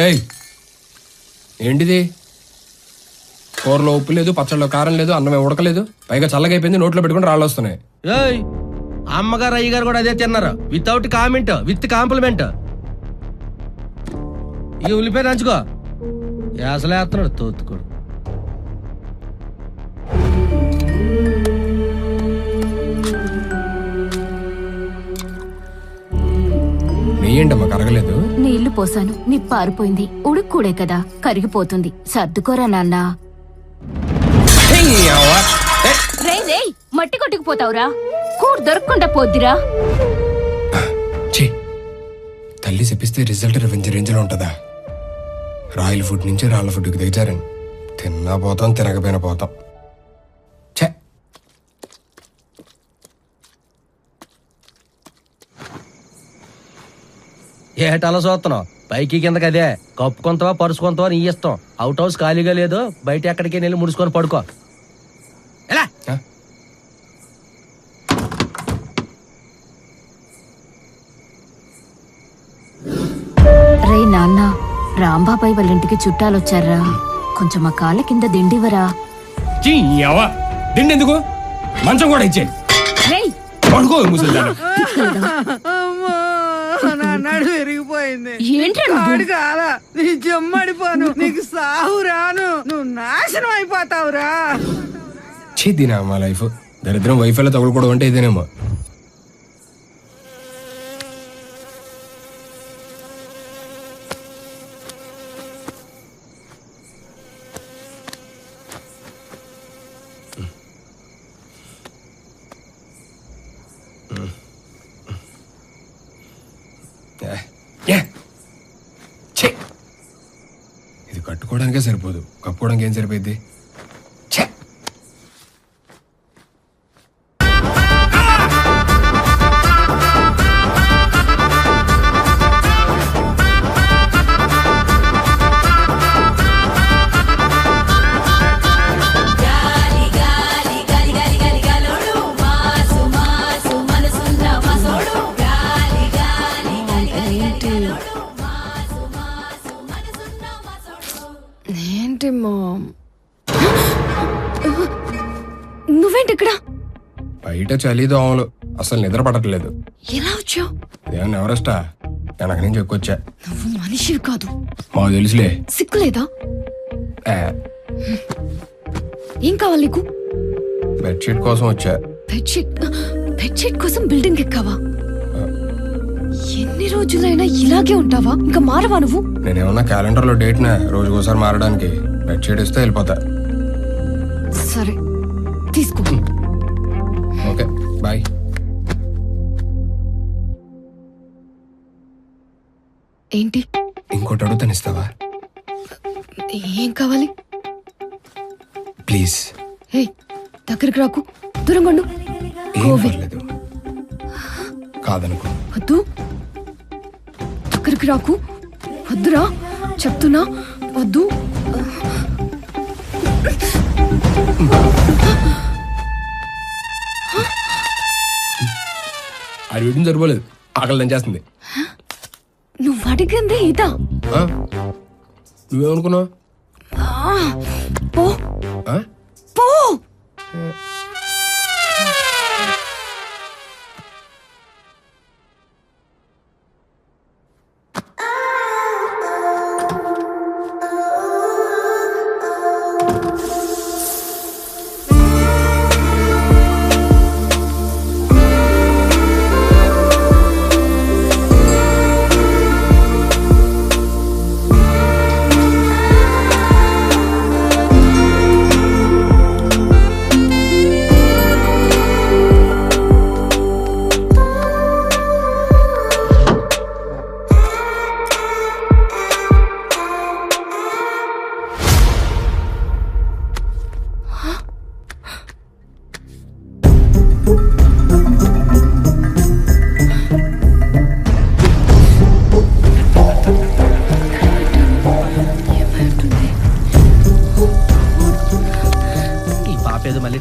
ఏయ్ ఏంటిది? కూరలో ఉప్పు లేదు, పచ్చళ్ళలో కారం లేదు, అన్నమే ఉడకలేదు, పైగా చల్లగైపోయింది, నోట్లో పెట్టుకుని రాళ్ళు వస్తున్నాయి. ఏయ్ అమ్మగారు అయ్యగారు కూడా అదే తిన్నారు, వితౌట్ కామెంట్ విత్ కాంప్లిమెంట్. ఈ ఉల్లిపాయ నంచుకో, అసలే వేస్తున్నాడు తోతుకోడు. నెయ్యేంటమ్మా కరగలేదు? నీళ్లు పోసాను, నిప్పారిపోయింది. ఉడుక్కూడే కదా, కరిగిపోతుంది. సర్దుకోరా నాన్నా. రేయ్ రేయ్, మట్టి కొట్టుకుపోతావురా. కూర దొరకకుండా పోద్దిరా. తల్లి చెప్పిస్తే రిజల్ట్ రేంజ్ లో ఉంటదా? రాయల్ ఫుడ్ నుంచి రాళ్ళ ఫుడ్కి దిగజారని తిన్నా పోతాం, తినకపోయినా పోతాం. ఛే, ఏటలా చూస్తున్నావు? పైకి కిందకి అదే, కప్పు కొంతవా పరుసు కొంతవా నీ ఇష్టం. అవుట్ హౌస్ ఖాళీగా లేదు, బయట ఎక్కడికి వెళ్ళి ముడుచుకొని పడుకో. ఎలా రే నాన్న, రాంబాబాయ్ వాళ్ళ ఇంటికి చుట్టాలొచ్చారా, కొంచెం మా కాళ్ళ కింద దిండివరా. దిండెందుకు, మంచం కూడా ఇచ్చే పడుకో ముసలిదాన్ని. నడు విరిగిపోయింది. ఏంట్రా కాదా నీ జమ్మడిపోను, నీకు సాహు రాను, నువ్వు నాశనం అయిపోతావురా. చేద్దినా మా లైఫ్ దరిద్రం. వైఫ్ ఎలా తగులుకోవడం అంటే ఇదేనేమో. ఇది కట్టుకోవడానికే సరిపోదు, కప్పుకోవడానికి ఏం సరిపోద్ది? ఏంటి మామ్, నువ్వేంటి ఇక్కడ? బయట చలి దోమలు, అసలు నిద్ర పడట్లేదు. ఎలా వచ్చావు? ఏమన్నా ఎవరెస్టా? వెనక నుంచి ఎక్కువచ్చా. నువ్వు మనిషివి కాదు. మాకు తెలుసులే. సిగ్గులేదా? ఏం కావాలి నీకు? బెడ్షీట్ కోసం వచ్చా. బెడ్షీట్ కోసం బిల్డింగ్ ఎక్కావా? ఎన్ని రోజులైనా ఇలాగే ఉంటావా? ఇంకా మారవా నువ్వు? నేనేమన్నా క్యాలెండర్ లో డేట్ నా రోజుకోసారి మారడానికి. బెడ్షీట్ ఇస్తే వెళ్ళిపోతా. సరే తీసుకో. Okay bye. ఏంటి? ఇంకోటి అడుగుతాను, ఇస్తావా? ఏం కావాలి? ప్లీజ్. హే, దగ్గరికి రాకు, దూరంగా ఉండు. ఏం పర్లేదు, కాదనుకో. వద్దు, దగ్గరికి రాకు. వద్దురా చెప్తున్నా, వద్దు. అది వీటిని సరిపోలేదు, ఆకలి దంచేస్తుంది. నువ్వు అడిగిందే ఇదా? నువ్వేమనుకున్నావు? పో పో.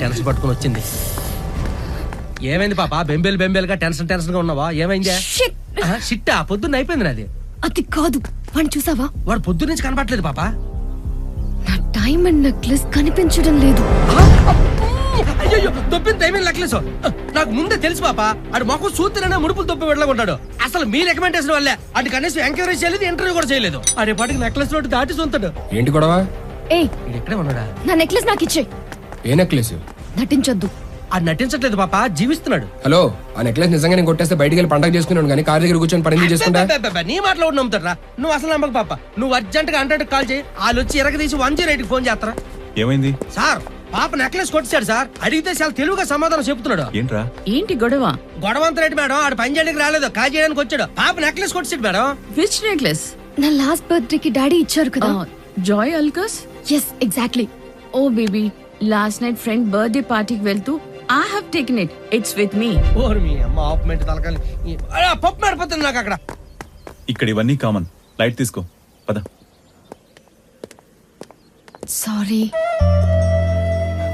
టెన్షన్ పట్టుకుని వచ్చింది. ఏమైంది పాప? బెంబేలుగా టెన్షన్ గా ఉన్నావా? ఏమైందా? షిట్టా పొద్దున్న అయిపోయింది నాది. అది కాదు, వాడిని చూసావా? వాడు పొద్దు నుంచి కనపట్లేదు పాప. నా డైమండ్ నెక్లెస్ కనిపించడం లేదు. అయ్యో దొబ్బిన డైమండ్ నెక్లెస్ నాకు ముందే తెలుసు పాప. ఆడు మాకు సూత్రనే ముడుపులు దొబ్బి వెళ్ళకుంటాడు. అసలు మీ రికమెండేషన్ వల్లే అది కనీసం ఎంక్వైరీ చేయలేదు, ఇంటర్వ్యూ కూడా చేయలేదు. అడే పాటికి నెక్లెస్ రోడ్డు దాటి సొంతడు. ఏంటి గొడవ? ఏయ్, ఎక్కడే ఉన్నాడా? నా నెక్లెస్ నాకు ఇచ్చే. ఏ నెక్లెస్? నటించొద్దు. అది నటించట్లేదు పాప, జీవిస్తున్నాడు. హలో, ఆ నెక్లెస్ నిజంగా నేను కొట్టేస్తే బయటికి వెళ్ళి పండగ చేసుకున్నాను కానీ కార్ దగ్గర కూర్చొని పని చేసుకుంటా. నీ మాటలో నమ్ముతారా? నువ్వు అసలు నమ్మక పాప. నువ్వు అర్జెంట్ గా 100 కాల్ చేయి, వాళ్ళు వచ్చి ఎరగదీసి 108 ఫోన్ చేస్తారా? ఏమైంది సార్? పాప నెక్లెస్ కొట్టాడు సార్. అడిగితే చాలా తెలుగుగా సమాధానం చెప్తున్నాడు. ఏంట్రా? ఏంటి గొడవ? గొడవంత రేటు మేడం, ఆడు పని చేయడానికి రాలేదు, కాల్ చేయడానికి వచ్చాడు. పాప నెక్లెస్ కొట్టాడు మేడం. Which necklace? నా లాస్ట్ బర్త్డే కి డాడీ ఇచ్చారు కదా. జాయ్ అల్కస్? Yes, exactly. ఓ baby, last night friend birthday పార్టీకి వెళ్తూ I have taken it. It's with me. Or మీ అమ్మ ఆప్మెంట్ తలకాలి. పప్పు మారిపోతుంది నాకు అక్కడ. ఇక్కడ ఇవన్నీ కామన్. లైట్ తీసుకో, పద. సారీ.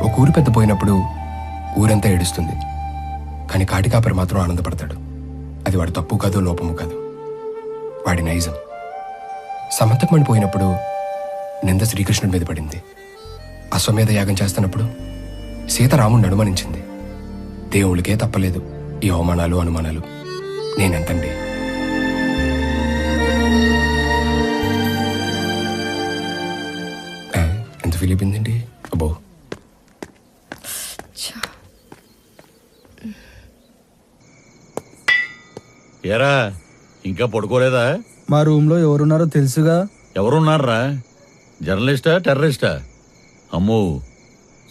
ఒక ఊరు పెద్ద పోయినప్పుడు ఊరంతా ఏడుస్తుంది, కానీ కాటికాపరి మాత్రం ఆనందపడతాడు. అది వాడి తప్పు కాదు, లోపము కాదు, వాడి నైజం. సమంతకమణి పోయినప్పుడు నింద శ్రీకృష్ణుడి మీద పడింది. అశ్వమేధ యాగం చేస్తున్నప్పుడు సీత రాముడిని అనుమానించింది. దేవుళ్ళకే తప్పలేదు ఈ అవమానాలు, అనుమానాలు. నేనెంతండి? ఎంత ఫీల్ అయిపోయిందండి? అబ్బో, ఏరా ఇంకా పడుకోలేదా? మా రూమ్ లో ఎవరున్నారో తెలుసుగా. ఎవరున్నారా? జర్నలిస్టా, టెర్రరిస్టా? అమ్మో,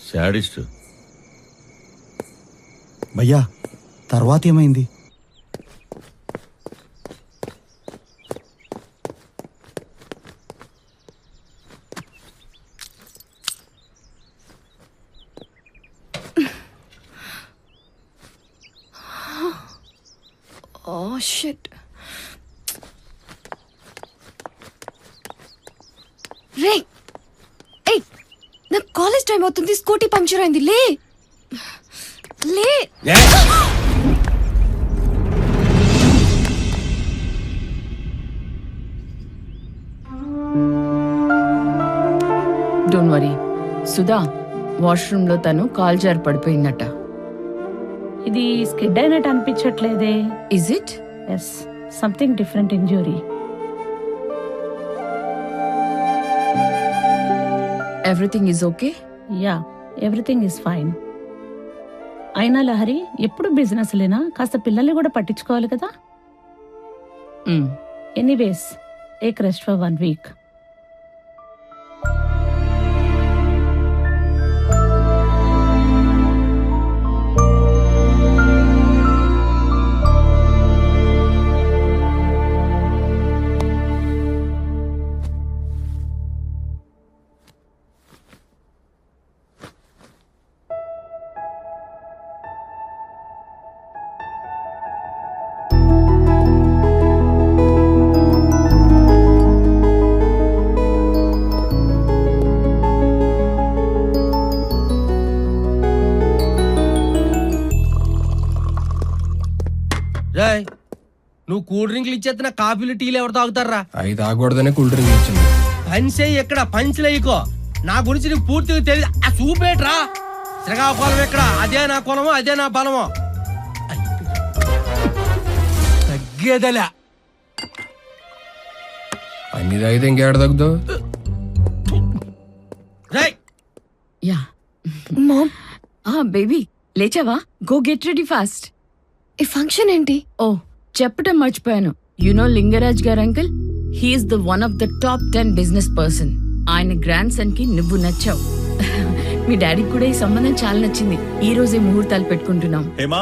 శాడిస్ట్. భయ్యా, తర్వాత ఏమైంది? Oh shit. రే, ఏయ్, నా కాలేజ్ టైం అవుతుంది. స్కూటీ పంక్చర్ అయింది. లే లే. Don't worry. సుధా, వాష్రూమ్ లో తను కాల్ జారి పడిపోయిందట. ఇది స్కిడ్ అయినట్టు అనిపించట్లేదే. Is it? Yes, something different injury. Everything is okay? Yeah, everything is fine. అయినా లహరి, ఎప్పుడు బిజినెస్ లేనా? కాస్త పిల్లల్ని కూడా పట్టించుకోవాలి కదా. Anyways, take rest for 1 week. Roy, నువ్వు కూల్ డ్రింక్లు ఇచ్చేస్తున్న కాఫీలు, టీలు ఎవరు తాగుతారా? అవి తాగకూడదనే కూల్ డ్రింక్ ఇచ్చింది. పంచే ఎక్కడ, పంచులేయకో. నా గురించి నీకు పూర్తిగా తెలియదు. ఆ చూపేట్రా. శ్రీకాకుళం ఎక్కడ? అదే నా కులమో, అదే నా బలమో. తగ్గేదలే. అన్ని తాగితే ఇంకేడ తగ్గుతావు? రాయ్, యా. మామ్, బేబీ, లేచావా? Go get ready fast. ఈ ఫంక్షన్ ఏంటి? ఓ, చెప్పటం మర్చిపోయాను. యు నో లింగరాజ్ గారు uncle? He's the one of the top 10 business person. ఆయన గ్రాండ్ సన్ కి నువ్వు నచ్చావు. మీ డాడీకి కూడా ఈ సంబంధం చాలా నచ్చింది. ఈ రోజే ముహూర్తాలు పెట్టుకుంటున్నాం. హేమా,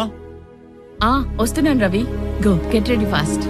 వస్తున్నాను Ravi. Go get ready fast.